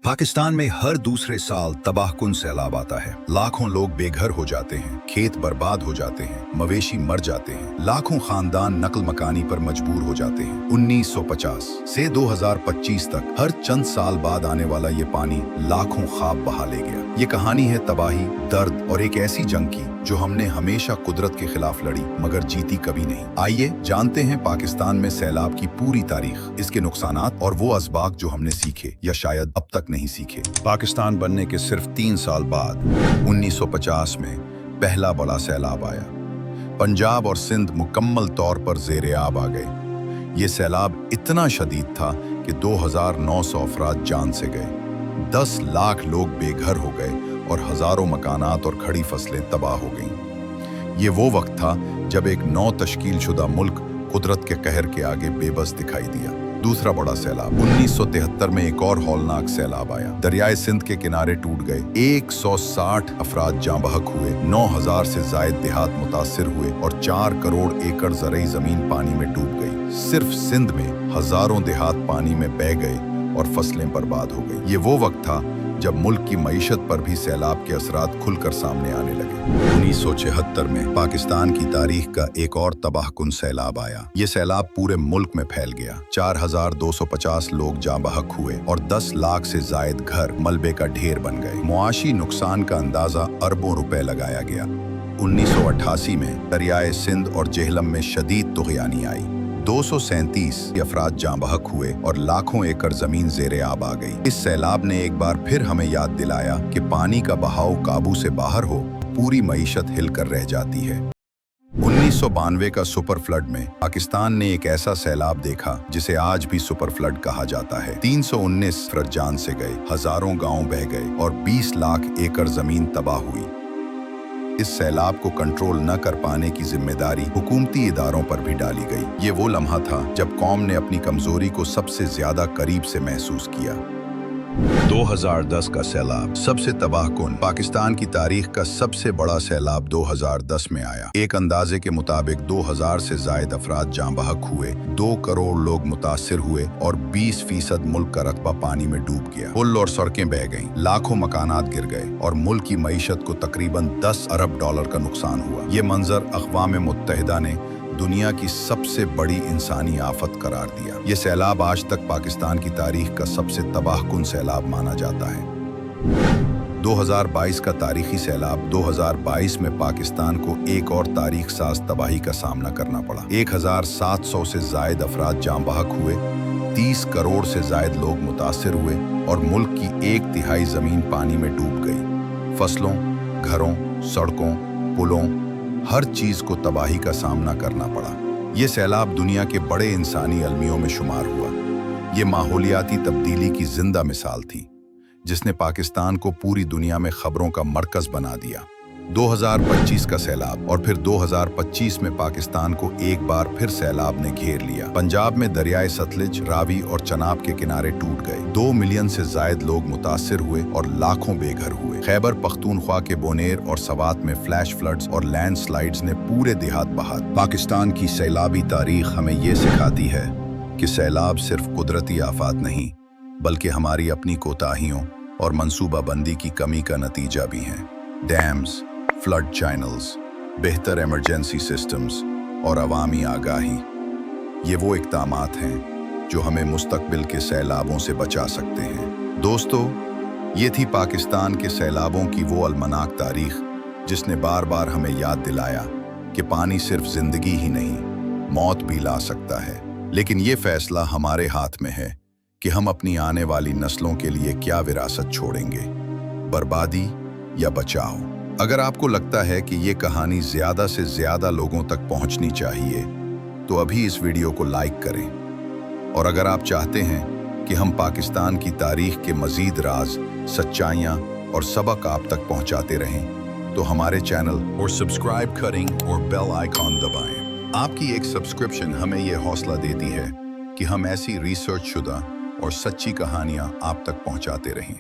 पाकिस्तान में हर दूसरे साल तबाहकुन सैलाब आता है। लाखों लोग बेघर हो जाते हैं, खेत बर्बाद हो जाते हैं, मवेशी मर जाते हैं, लाखों खानदान नकल मकानी पर मजबूर हो जाते हैं। 1950 से 2025 तक हर चंद साल बाद आने वाला ये पानी लाखों ख्वाब बहा ले गया। ये कहानी है तबाही, दर्द और एक ऐसी जंग की जो हमने हमेशा कुदरत के खिलाफ लड़ी मगर जीती कभी नहीं। आइए जानते हैं पाकिस्तान में सैलाब की पूरी तारीख, इसके नुकसानात और वो असबाब जो हमने सीखे या शायद अब तक नहीं सीखे। पाकिस्तान बनने के सिर्फ 3 साल बाद 1950 में पहला बड़ा सैलाब आया। पंजाब और सिंध मुकम्मल तौर पर ज़ेरे आब आ गए। ये सैलाब इतना शदीद था कि 2900 अफराद जान से गए, 10 लाख लोग बेघर हो गए और हजारों मकानात और खड़ी फसलें तबाह हो गईं। ये वो वक्त था जब एक नौ तश्कील शुदा मुल्क कुदरत के कहर के आगे बेबस दिखाई दिया। दूसरा बड़ा सैलाब 1973 में एक और हौलनाक सैलाब आया। दरियाए सिंध के किनारे टूट गए, 160 अफराद जाँ बहक हुए, 9000 से जायद देहात मुतासिर हुए और 4 करोड़ एकड़ ज़रई ज़मीन पानी में डूब गई। सिर्फ सिंध में हजारों देहात पानी में बह गए और फसलें बर्बाद हो गई। ये वो वक्त था जब मुल्क की मईशत पर भी सैलाब के असरात खुलकर सामने आने लगे। 1976 में पाकिस्तान की तारीख का एक और तबाहकुन सैलाब आया। ये सैलाब पूरे मुल्क में फैल गया। 4250 लोग जाँ बहक हुए और 10 लाख से जायद घर मलबे का ढेर बन गए। मुआशी नुकसान का अंदाजा अरबों रुपए लगाया गया। 1988 में दरियाए सिंध और जेहलम में शदीद तुग़यानी आई। 237 अफराद जाँ बहक हुए और लाखों एकड़ जमीन ज़ेरे आब आ गई। इस सैलाब ने एक बार फिर हमें याद दिलाया कि पानी का बहाव काबू से बाहर हो, पूरी मईशत हिलकर रह जाती है। 1992 का सुपर फ्लड में पाकिस्तान ने एक ऐसा सैलाब देखा जिसे आज भी सुपर फ्लड कहा जाता है। 319 अफराद जान से गए, हजारों गांव बह गए और 20 लाख एकड़ जमीन तबाह हुई। इस सैलाब को कंट्रोल न कर पाने की जिम्मेदारी हुकूमती इदारों पर भी डाली गई। ये वो लम्हा था जब कौम ने अपनी कमजोरी को सबसे ज्यादा करीब से महसूस किया। 2010 का सैलाब सबसे तबाहकुन पाकिस्तान की तारीख का सबसे बड़ा सैलाब 2010 में आया। एक अंदाजे के मुताबिक 2000 से जायद अफराद जाँ बहक हुए, 2 करोड़ लोग मुतासिर हुए और 20% मुल्क का रकबा पानी में डूब गया। पुल और सड़कें बह गईं, लाखों मकानात गिर गए और मुल्क की मईशत को तकरीबन 10 अरब डॉलर का नुकसान हुआ। ये मंजर अक़वाम मुत्तहिदा ने दुनिया की सबसे बड़ी इंसानी आफत करार दिया। ये सैलाब आज तक पाकिस्तान की तारीख का सबसे तबाहकुन सैलाब माना जाता है। 2022 का तारीखी सैलाब 2022 में पाकिस्तान को एक और तारीख साज तबाही का सामना करना पड़ा। 1700 से जायद अफराद जाँ बहक हुए, 30 करोड़ से जायद लोग मुतासिर हुए और मुल्क की 1/3 जमीन पानी में डूब गई। फसलों, घरों, सड़कों, पुलों, हर चीज को तबाही का सामना करना पड़ा। ये सैलाब दुनिया के बड़े इंसानी अलमियों में शुमार हुआ। ये माहौलियाती तब्दीली की जिंदा मिसाल थी जिसने पाकिस्तान को पूरी दुनिया में खबरों का मरकज बना दिया। 2025 का सैलाब और फिर 2025 में पाकिस्तान को एक बार फिर सैलाब ने घेर लिया। पंजाब में दरियाए सतलज, रावी और चनाब के किनारे टूट गए। 2 मिलियन से जायद लोग मुतासिर हुए और लाखों बेघर हुए। खैबर पख्तूनख्वा के बोनेर और सवात में फ्लैश फ्लड्स और लैंडस्लाइड्स ने पूरे देहात बहा। पाकिस्तान की सैलाबी तारीख हमें ये सिखाती है कि सैलाब सिर्फ कुदरती आफात नहीं बल्कि हमारी अपनी कोताहियों और मंसूबाबंदी की कमी का नतीजा भी हैं। डैम्स, फ्लड चैनल्स, बेहतर इमरजेंसी सिस्टम्स और अवामी आगाही, ये वो इक़दामात हैं जो हमें मुस्तक़बिल के सैलाबों से बचा सकते हैं। दोस्तों, ये थी पाकिस्तान के सैलाबों की वो अलमनाक तारीख जिसने बार बार हमें याद दिलाया कि पानी सिर्फ ज़िंदगी ही नहीं, मौत भी ला सकता है। लेकिन ये फ़ैसला हमारे हाथ में है कि हम अपनी आने वाली नस्लों के लिए क्या विरासत छोड़ेंगे, बर्बादी या बचाव। अगर आपको लगता है कि ये कहानी ज़्यादा से ज़्यादा लोगों तक पहुंचनी चाहिए तो अभी इस वीडियो को लाइक करें। और अगर आप चाहते हैं कि हम पाकिस्तान की तारीख के मज़ीद राज, सच्चाइयाँ और सबक आप तक पहुंचाते रहें तो हमारे चैनल और सब्सक्राइब करें और बेल आइकॉन दबाएं। आपकी एक सब्सक्रिप्शन हमें ये हौसला देती है कि हम ऐसी रिसर्च शुदा और सच्ची कहानियाँ आप तक पहुंचाते रहें।